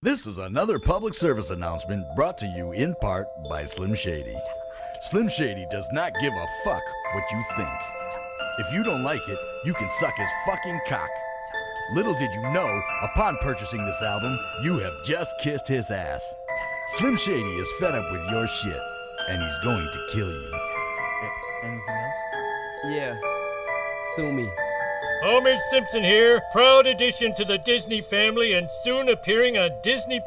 This is another public service announcement brought to you in part by Slim Shady. Slim Shady does not give a fuck what you think. If you don't like it, you can suck his fucking cock. Little did you know, upon purchasing this album, you have just kissed his ass. Slim Shady is fed up with your shit, and he's going to kill you. Anything else? Yeah. Sue me. Homer Simpson here, proud addition to the Disney family and soon appearing on Disney+.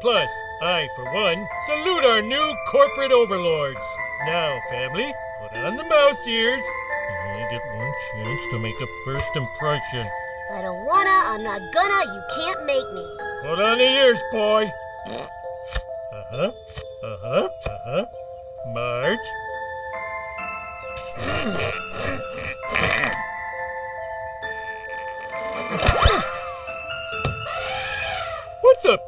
I, for one, salute our new corporate overlords. Now, family, put on the mouse ears. You only get one chance to make a first impression. I don't wanna, I'm not gonna, you can't make me. Put on the ears, boy. Marge? What's up?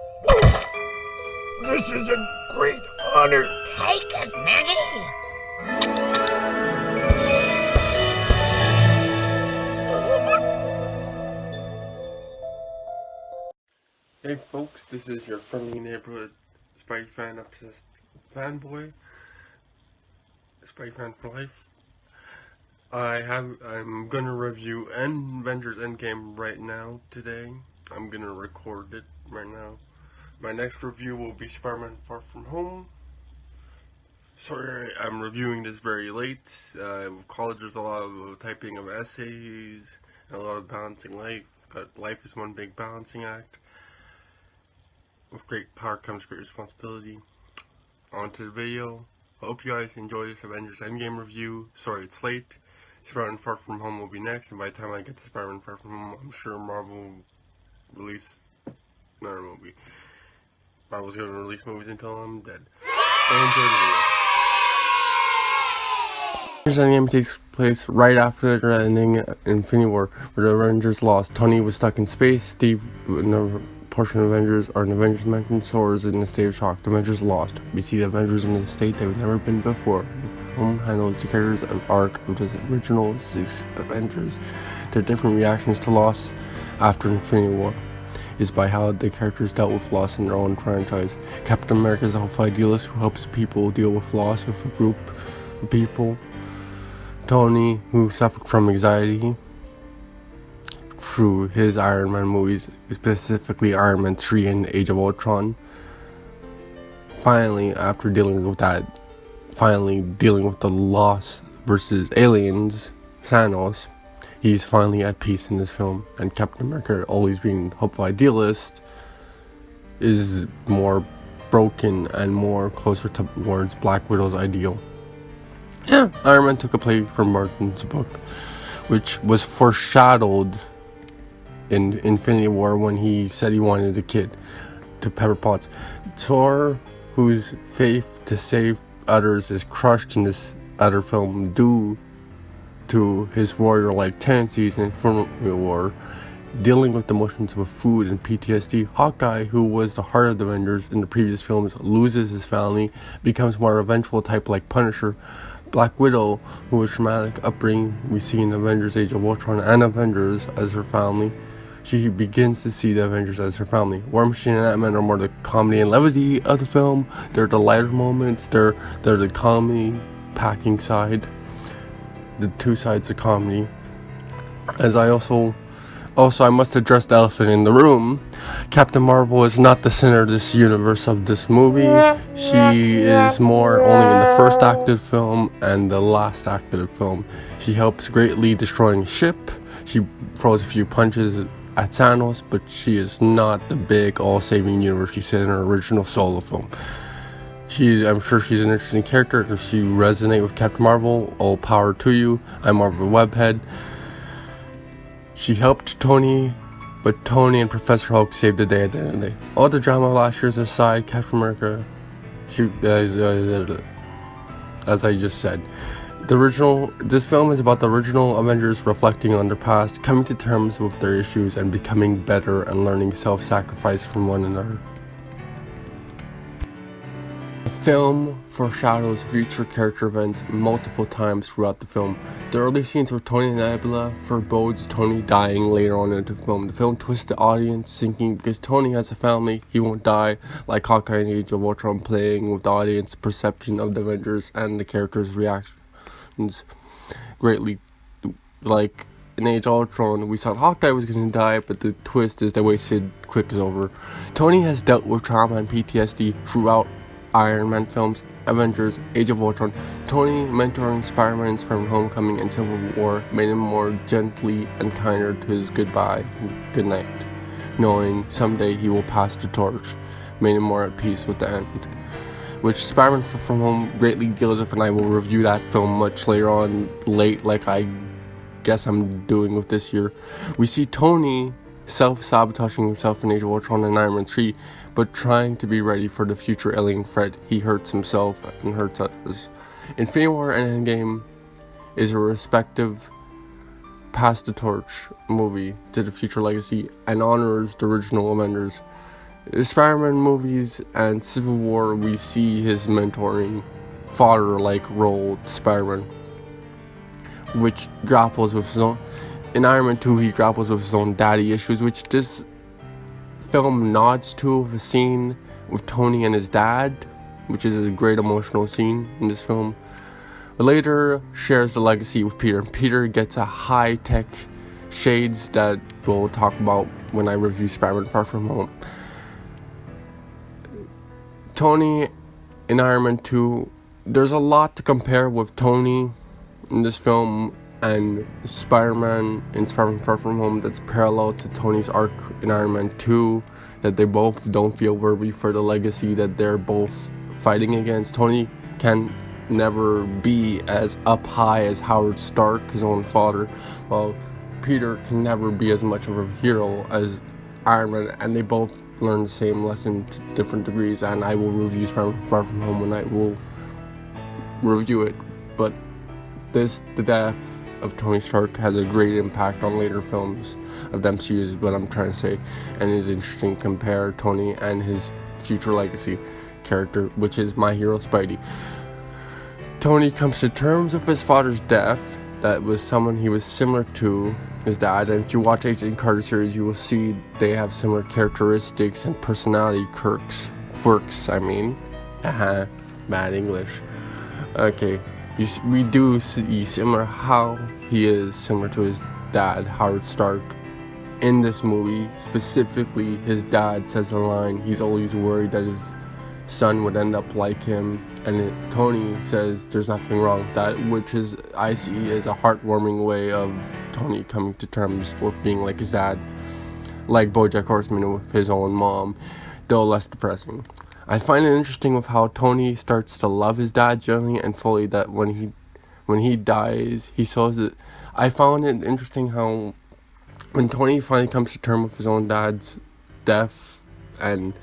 This is a great honor. Take it, Maggie. Hey folks, this is your friendly neighborhood Spidey fan obsessed fanboy. Spidey fan for life. I'm gonna review Avengers Endgame right now today. I'm gonna record it right now. My next review will be Spider-Man Far From Home. Sorry, I'm reviewing this very late. College, there's a lot of typing of essays and a lot of balancing life. Life is one big balancing act. With great power comes great responsibility. On to the video. I hope you guys enjoy this Avengers Endgame review. Sorry it's late. Spider-Man Far From Home will be next, and by the time I get to Spider-Man Far From Home, I'm sure Marvel will release another movie. Marvel's going to release movies until I'm dead. Enjoy the video. Avengers Endgame takes place right after the ending Infinity War, where the Avengers lost. Tony was stuck in space. Steve, no portion of Avengers, or an Avengers mentioned, soars in a state of shock. The Avengers lost. We see the Avengers in a state they've never been before. The film handles the characters of arc of the original 6 Avengers. Their different reactions to loss after Infinity War is by how the characters dealt with loss in their own franchise. Captain America is a hopeful idealist who helps people deal with loss with a group of people. Tony, who suffered from anxiety through his Iron Man movies, specifically Iron Man 3 and Age of Ultron. Finally, after dealing with the loss versus aliens, Thanos, he's finally at peace in this film. And Captain America, always being hopeful idealist, is more broken and more closer towards Black Widow's ideal. Yeah, Iron Man took a play from Martin's book, which was foreshadowed in Infinity War when he said he wanted a kid to Pepper Potts. Thor, whose faith to save others is crushed in this other film due to his warrior-like tendencies in Infinity War, dealing with the emotions of food and PTSD. Hawkeye, who was the heart of the Avengers in the previous films, loses his family, becomes more revengeful type like Punisher. Black Widow, who was traumatic upbringing we see in Avengers Age of Ultron and Avengers as her family, she begins to see the Avengers as her family. War Machine and Ant-Man are more the comedy and levity of the film. They're the lighter moments, they're the comedy packing side, the two sides of comedy. As I also I must address the elephant in the room. Captain Marvel is not the center of this universe of this movie. She is more only in the first act of the film and the last act of the film. She helps greatly destroying a ship. She throws a few punches at Thanos, but she is not the big all-saving universe she said in her original solo film. I'm sure she's an interesting character. If she resonates with Captain Marvel, all power to you. I'm Marvel Webhead. She helped Tony, but Tony and Professor Hulk saved the day at the end of the day. All the drama last year's aside, Captain America, as I just said, this film is about the original Avengers reflecting on their past, coming to terms with their issues, and becoming better and learning self-sacrifice from one another. film foreshadows future character events multiple times throughout the film. The early scenes where Tony and Nebula forebodes Tony dying later on into the film. The film twists the audience, thinking because Tony has a family, he won't die, like Hawkeye and Age of Ultron, playing with the audience perception of the Avengers and the characters' reactions greatly. Like in Age of Ultron, we thought Hawkeye was going to die, but the twist is they wasted quick is over. Tony has dealt with trauma and PTSD throughout Iron Man films, Avengers, Age of Ultron. Tony mentoring Spider-Man in Spider-Man Homecoming and Civil War made him more gently and kinder to his goodbye, goodnight, knowing someday he will pass the torch, made him more at peace with the end, which Spider-Man From Home greatly deals with, and I will review that film much later on, like I guess I'm doing with this year. We see Tony self-sabotaging himself in Age of Ultron and Iron Man 3, but trying to be ready for the future alien threat. He hurts himself and hurts others. Infinity War and Endgame is a respective pass the torch movie to the future legacy and honors the original Avengers. The Spider-Man movies and Civil War, we see his mentoring father-like role to Spider-Man, which grapples with his own. In Iron Man 2, he grapples with his own daddy issues, which this film nods to a scene with Tony and his dad, which is a great emotional scene in this film. But later shares the legacy with Peter. Peter gets a high-tech shades that we'll talk about when I review Spider-Man Far From Home. Tony in Iron Man 2, there's a lot to compare with Tony in this film and Spider-Man in Spider-Man Far From Home that's parallel to Tony's arc in Iron Man 2, that they both don't feel worthy for the legacy that they're both fighting against. Tony can never be as up high as Howard Stark, his own father, while Peter can never be as much of a hero as Iron Man, and they both learn the same lesson to different degrees, and I will review Spider-Man Far From Home when I will review it. But the death of Tony Stark has a great impact on later films of the MCU, is what I'm trying to say, and it is interesting to compare Tony and his future legacy character, which is my hero Spidey. Tony comes to terms with his father's death, that was someone he was similar to his dad, and if you watch Agent Carter series, you will see they have similar characteristics and personality quirks, bad English. Okay. We do see similar how he is similar to his dad, Howard Stark. In this movie, specifically, his dad says a line, he's always worried that his son would end up like him, and Tony says there's nothing wrong with that, which is, I see as a heartwarming way of Tony coming to terms with being like his dad, like BoJack Horseman with his own mom, though less depressing. I find it interesting with how Tony starts to love his dad genuinely and fully, that when he dies, he shows it. I found it interesting how when Tony finally comes to terms with his own dad's death and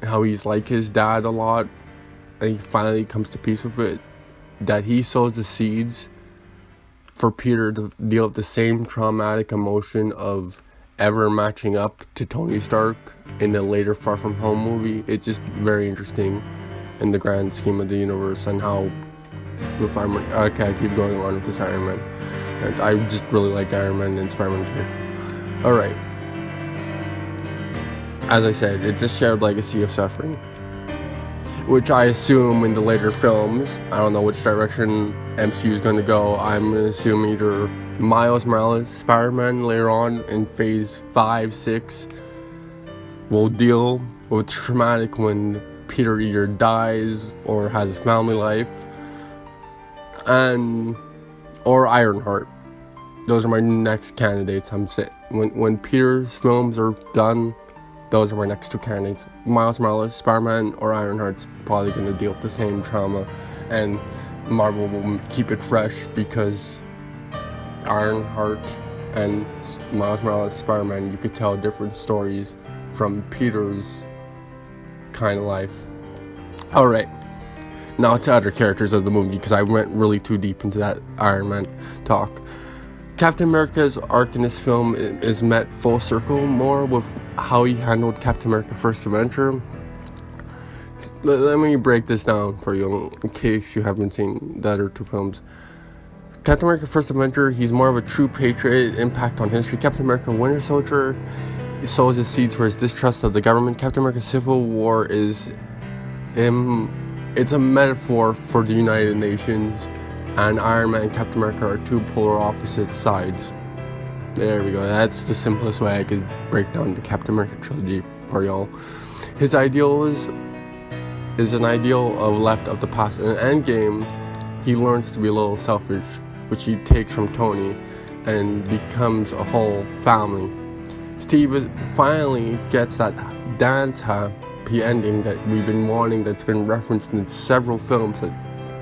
how he's like his dad a lot, and he finally comes to peace with it, that he sows the seeds for Peter to deal with the same traumatic emotion of ever matching up to Tony Stark in the later Far From Home movie. It's just very interesting in the grand scheme of the universe, and how with Iron Man, okay, I keep going on with this Iron Man, and I just really like Iron Man and Spider-Man here. Alright, as I said, it's a shared legacy of suffering, which I assume in the later films, I don't know which direction MCU is going to go. I'm going to assume either Miles Morales, Spider-Man later on in phase 5, 6 will deal with traumatic when Peter either dies or has a family life, or Ironheart. Those are my next candidates. I'm saying when Peter's films are done, those are my next two candidates. Miles Morales, Spider-Man, or Ironheart's probably going to deal with the same trauma, and Marvel will keep it fresh because Ironheart and Miles Morales, Spider-Man, you could tell different stories from Peter's kind of life. Alright, now to other characters of the movie, because I went really too deep into that Iron Man talk. Captain America's arc in this film is met full circle more with how he handled Captain America First Avenger. let me break this down for you in case you haven't seen the other two films. Captain America First Avenger, he's more of a true patriot, impact on history. Captain America Winter Soldier sows his seeds for his distrust of the government. Captain America Civil War is it's a metaphor for the United Nations, and Iron Man and Captain America are two polar opposite sides. There we go. That's the simplest way I could break down the Captain America trilogy for y'all. His ideal is an ideal of left of the past. In Endgame, he learns to be a little selfish, which he takes from Tony, and becomes a whole family. Steve finally gets that dance happy ending that we've been wanting, that's been referenced in several films, that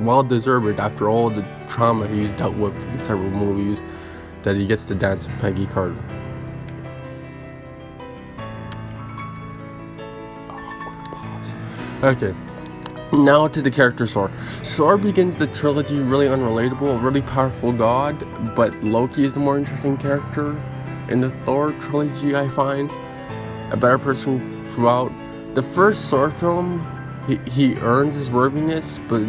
well deserved after all the trauma he's dealt with in several movies, that he gets to dance with Peggy Carter. Okay, now to the character Thor. Thor begins the trilogy really unrelatable, a really powerful god, but Loki is the more interesting character in the Thor trilogy, I find. A better person throughout. The first Thor film, he earns his worthiness, but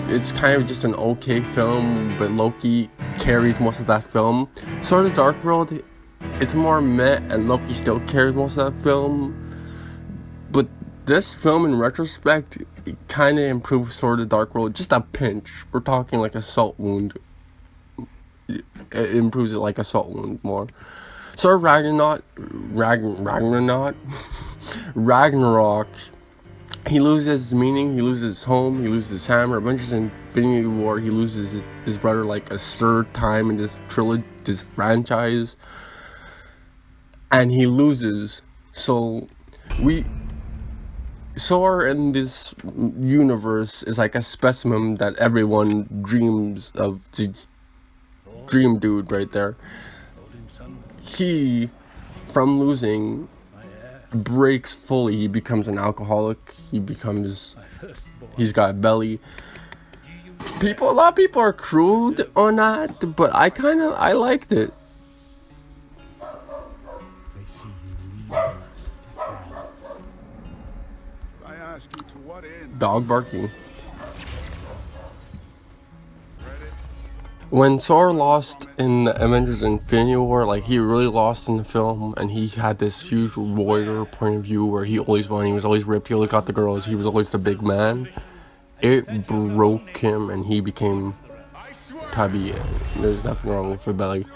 it's kind of just an okay film, but Loki carries most of that film. Thor the Dark World, it's more meh, and Loki still carries most of that film. But this film, in retrospect, it kind of improves Thor the Dark World just a pinch. We're talking like a salt wound. It improves it like a salt wound more. Thor Ragnarok, he loses his meaning, he loses his home, he loses his hammer. Avengers Infinity War, he loses his brother like a third time in this trilogy, this franchise. And he loses. So, Thor in this universe is like a specimen that everyone dreams of. The dream dude right there. He, from losing, breaks fully. He becomes an alcoholic. He's got a belly. A lot of people are crude on that, but I liked it. Dog barking. When Thor lost in the Avengers Infinity War, like, he really lost in the film, and he had this huge warrior point of view where he always won, he was always ripped, he always got the girls, he was always the big man. It broke him, and he became tubby, and there's nothing wrong with the belly.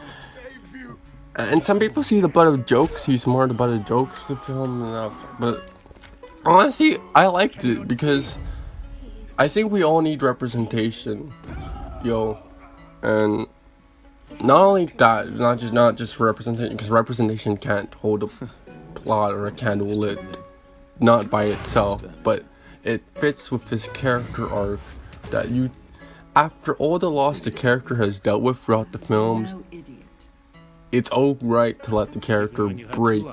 And some people see the butt of jokes, he's more the butt of jokes, the film, but honestly, I liked it, because I think we all need representation, and not only that, not just for representation, because representation can't hold a plot or a candle lit, not by itself, but it fits with this character arc that after all the loss the character has dealt with throughout the films, it's alright to let the character break.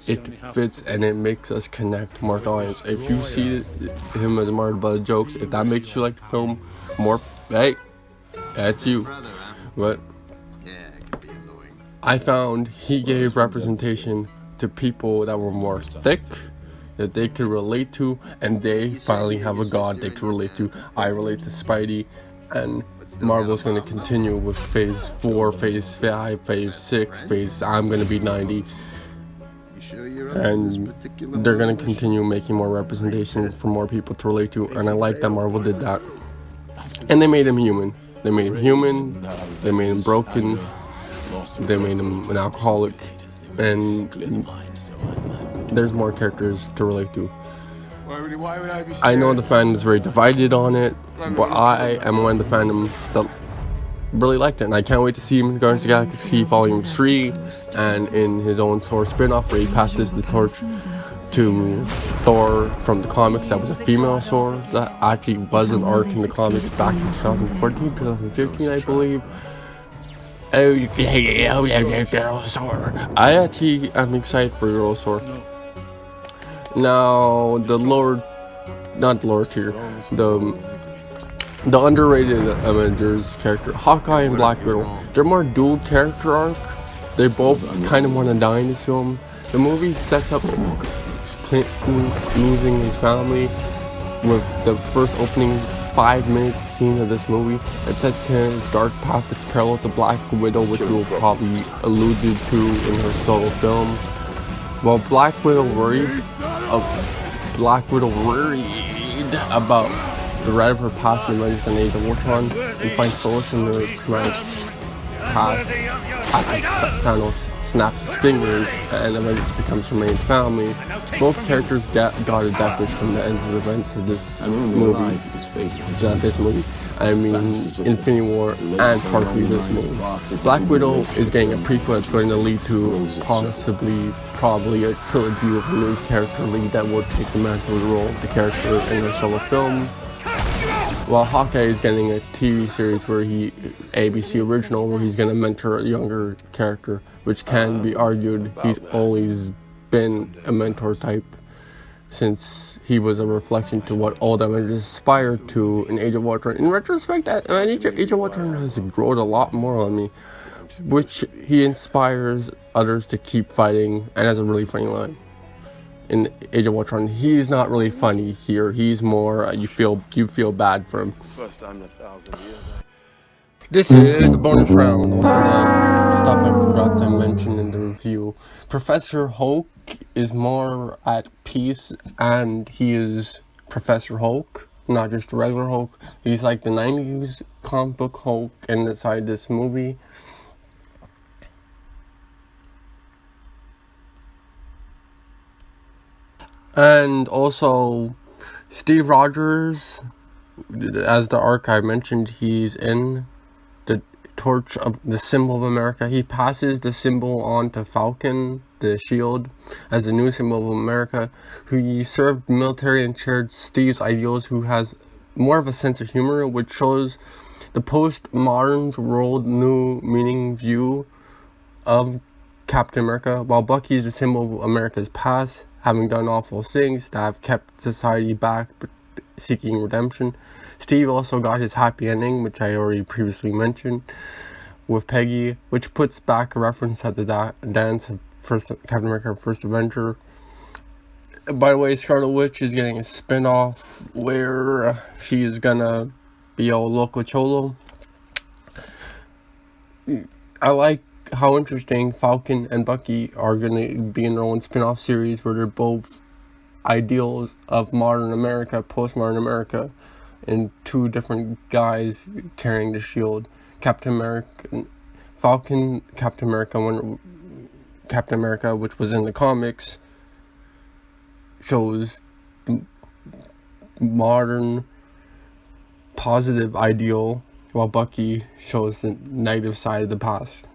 It fits and it makes us connect more to audience. If you see him as more about jokes, if that makes you like the film more, hey, that's you. But I found he gave representation to people that were more thick, that they could relate to, and they finally have a god they could relate to. I relate to Spidey, and Marvel's going to continue with phase 4, phase 5, phase 6, I'm going to be 90. And they're going to continue making more representation for more people to relate to, and I like that Marvel did that. And they made him human. They made him broken, they made him an alcoholic, and there's more characters to relate to. I know the fandom is very divided on it, but I am one of the fandom that really liked it, and I can't wait to see him in Guardians of the Galaxy Volume 3 and in his own Thor spin-off where he passes the torch to Thor from the comics that was a female Thor. That actually was an arc in the comics back in 2014, 2015, I believe. Oh yeah, girl Thor. I actually am excited for girl Thor. Now, not lower tier, the underrated Avengers character, Hawkeye and Black Widow, they're more dual character arc. They both kind of want to die in this film. The movie sets up Clinton losing his family, with the first opening 5-minute scene of this movie. It sets his dark path that's parallel to Black Widow, which we'll probably alluded to in her solo film. While Black Widow worried about the red of her past in Avengers and Age of Ultron, and finds solace in the traumatic past after Thanos snaps his fingers and Avengers becomes her main family. Both characters got a death wish from the ends of events of this movie. It's not this movie. I mean Infinity War and partially this movie. Black Widow is getting a prequel that's going to lead to probably a trilogy with a new character lead that will take the mantle of the role of the character in their solo film. While Hawkeye is getting a TV series ABC original, where he's going to mentor a younger character, which can be argued he's always been a mentor type since he was a reflection to what all the Avengers aspired to in Age of Ultron. In retrospect, Age of Ultron has grown a lot more on me, which he inspires others to keep fighting, and has a really funny line. In Age of Ultron, he's not really funny here. He's more you feel bad for him. First time in 1,000 years. This is the bonus round. Also, the stuff I forgot to mention in the review. Professor Hulk is more at peace, and he is Professor Hulk, not just regular Hulk. He's like the 90s comic book Hulk inside this movie. And also, Steve Rogers, as the archive mentioned, he's in the torch of the symbol of America. He passes the symbol on to Falcon, the shield, as the new symbol of America, who served military and shared Steve's ideals, who has more of a sense of humor, which shows the post-modern's world new meaning view of Captain America, while Bucky is the symbol of America's past, having done awful things that have kept society back but seeking redemption. Steve also got his happy ending, which I already previously mentioned, with Peggy, which puts back a reference at the dance of Captain America First Avenger. By the way, Scarlet Witch is getting a spin-off where she is gonna be a local cholo. I like how interesting Falcon and Bucky are going to be in their own spin-off series where they're both ideals of modern America, postmodern America, and two different guys carrying the shield. Captain America, Falcon, Captain America, which was in the comics, shows the modern positive ideal, while Bucky shows the negative side of the past.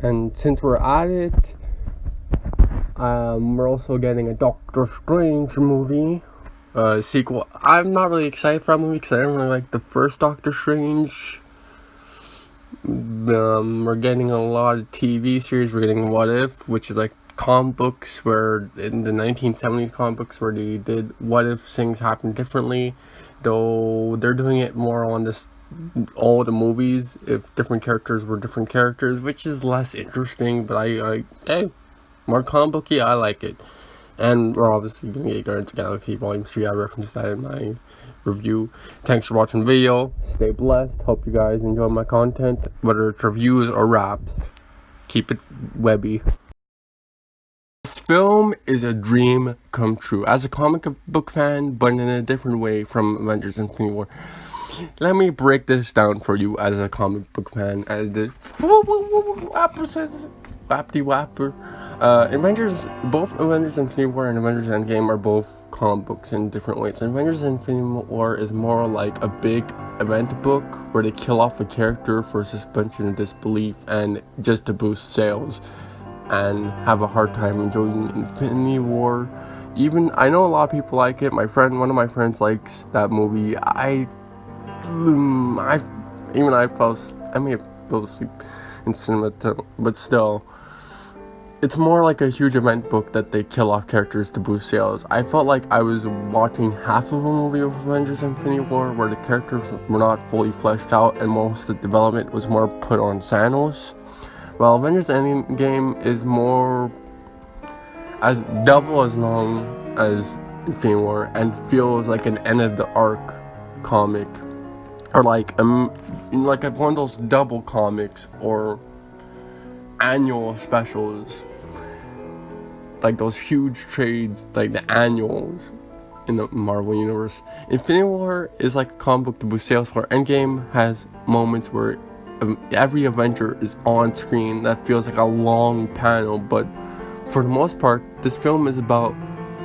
And since we're at it, we're also getting a Doctor Strange movie sequel. I'm not really excited for that movie because I didn't really like the first Doctor Strange. We're getting a lot of TV series. We're getting What If, which is like comic books where in the 1970s comic books where they did what if things happened differently, though they're doing it more on this all the movies if different characters were different characters, which is less interesting, but I more comic booky, I like it. And we're obviously gonna get Guardians of the Galaxy Volume 3. I referenced that in my review. Thanks for watching the video. Stay blessed. Hope you guys enjoy my content, whether it's reviews or raps. Keep it webby. This film is a dream come true as a comic book fan, but in a different way from Avengers Infinity War. Let me break this down for you as a comic book fan, as the wapper says, wappity wapper. Both Avengers Infinity War and Avengers Endgame are both comic books in different ways. Avengers Infinity War is more like a big event book where they kill off a character for suspension of disbelief and just to boost sales, and have a hard time enjoying Infinity War. Even I know a lot of people like it. One of my friends likes that movie. I may have fell asleep in cinema, but still, it's more like a huge event book that they kill off characters to boost sales. I felt like I was watching half of a movie of Avengers Infinity War where the characters were not fully fleshed out and most of the development was more put on Thanos. While Avengers Endgame is more as double as long as Infinity War and feels like an end of the arc comic, or like one of those double comics or annual specials, like those huge trades, like the annuals in the Marvel Universe. Infinity War is like a comic book to boost sales, where Endgame has moments where every Avenger is on screen that feels like a long panel, but for the most part, this film is about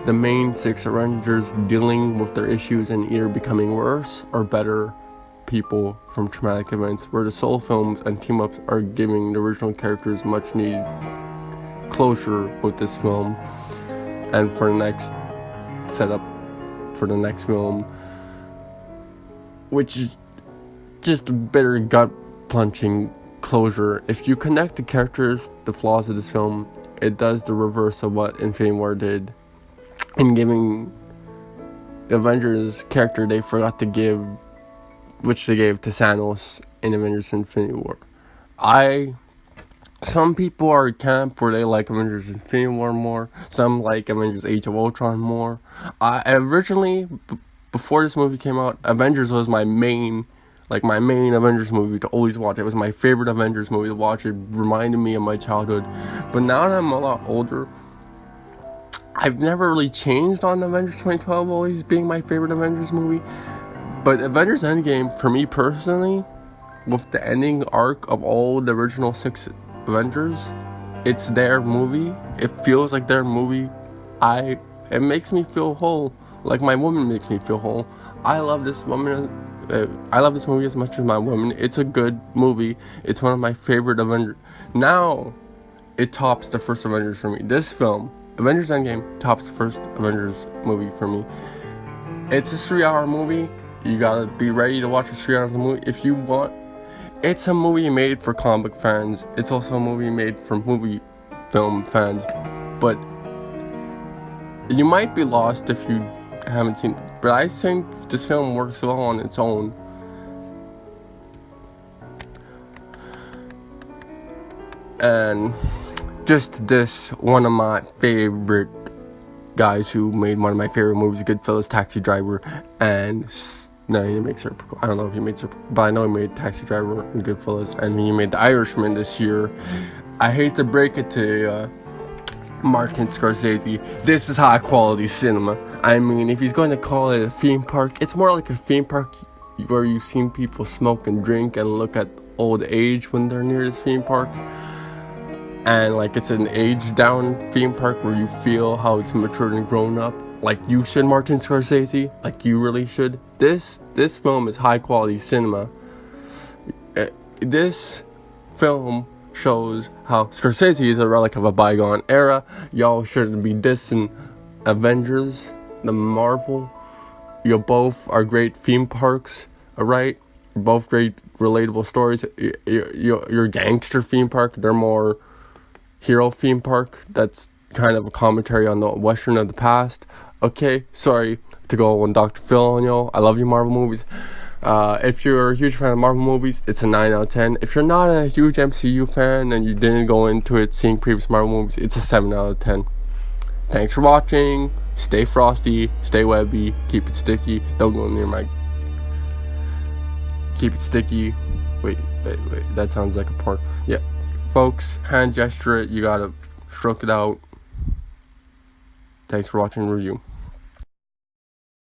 the main 6 Avengers dealing with their issues and either becoming worse or better people from traumatic events, where the solo films and team-ups are giving the original characters much needed closure with this film. And for the next setup for the next film, which is just a bitter gut-punching closure. If you connect the characters, the flaws of this film, it does the reverse of what Infinity War did in giving the Avengers character they forgot to give, which they gave to Thanos in Avengers Infinity War. Some people are at camp where they like Avengers Infinity War more. Some like Avengers Age of Ultron more. Originally, before this movie came out, Avengers was my main Avengers movie to always watch. It was my favorite Avengers movie to watch. It reminded me of my childhood. But now that I'm a lot older, I've never really changed on Avengers 2012 always being my favorite Avengers movie. But Avengers Endgame, for me personally, with the ending arc of all the original 6 Avengers, it's their movie. It feels like their movie. It makes me feel whole, like my woman makes me feel whole. I love this woman. I love this movie as much as my woman. It's a good movie. It's one of my favorite Avengers. Now, it tops the first Avengers for me. This film, Avengers Endgame, tops the first Avengers movie for me. It's a 3-hour movie. You gotta be ready to watch a 3 hours of movie if you want. It's a movie made for comic fans. It's also a movie made for movie film fans. But you might be lost if you haven't seen it. But I think this film works well on its own. And just this, one of my favorite guys who made one of my favorite movies, Goodfellas, Taxi Driver, and no, he didn't make Serpico. I don't know if he made Serpico, but I know he made Taxi Driver and Goodfellas, and he made The Irishman this year. I hate to break it to Martin Scorsese, this is high quality cinema. I mean, if he's going to call it a theme park, it's more like a theme park where you've seen people smoke and drink and look at old age when they're near this theme park. And like it's an aged down theme park where you feel how it's matured and grown up. Like you should, Martin Scorsese. Like you really should. This film is high quality cinema. This film shows how Scorsese is a relic of a bygone era. Y'all shouldn't be dissing Avengers, the Marvel. You both are great theme parks, alright? Both great relatable stories. Your gangster theme park, they're more hero theme park. That's kind of a commentary on the Western of the past. Okay, sorry to go on Dr. Phil on y'all. I love you, Marvel movies. If you're a huge fan of Marvel movies, it's a 9 out of 10. If you're not a huge MCU fan and you didn't go into it seeing previous Marvel movies, it's a 7 out of 10. Thanks for watching. Stay frosty, stay webby, keep it sticky. Don't go near my... Keep it sticky. Wait, that sounds like a pork. Yeah. Folks, hand gesture it. You gotta stroke it out. Thanks for watching the review.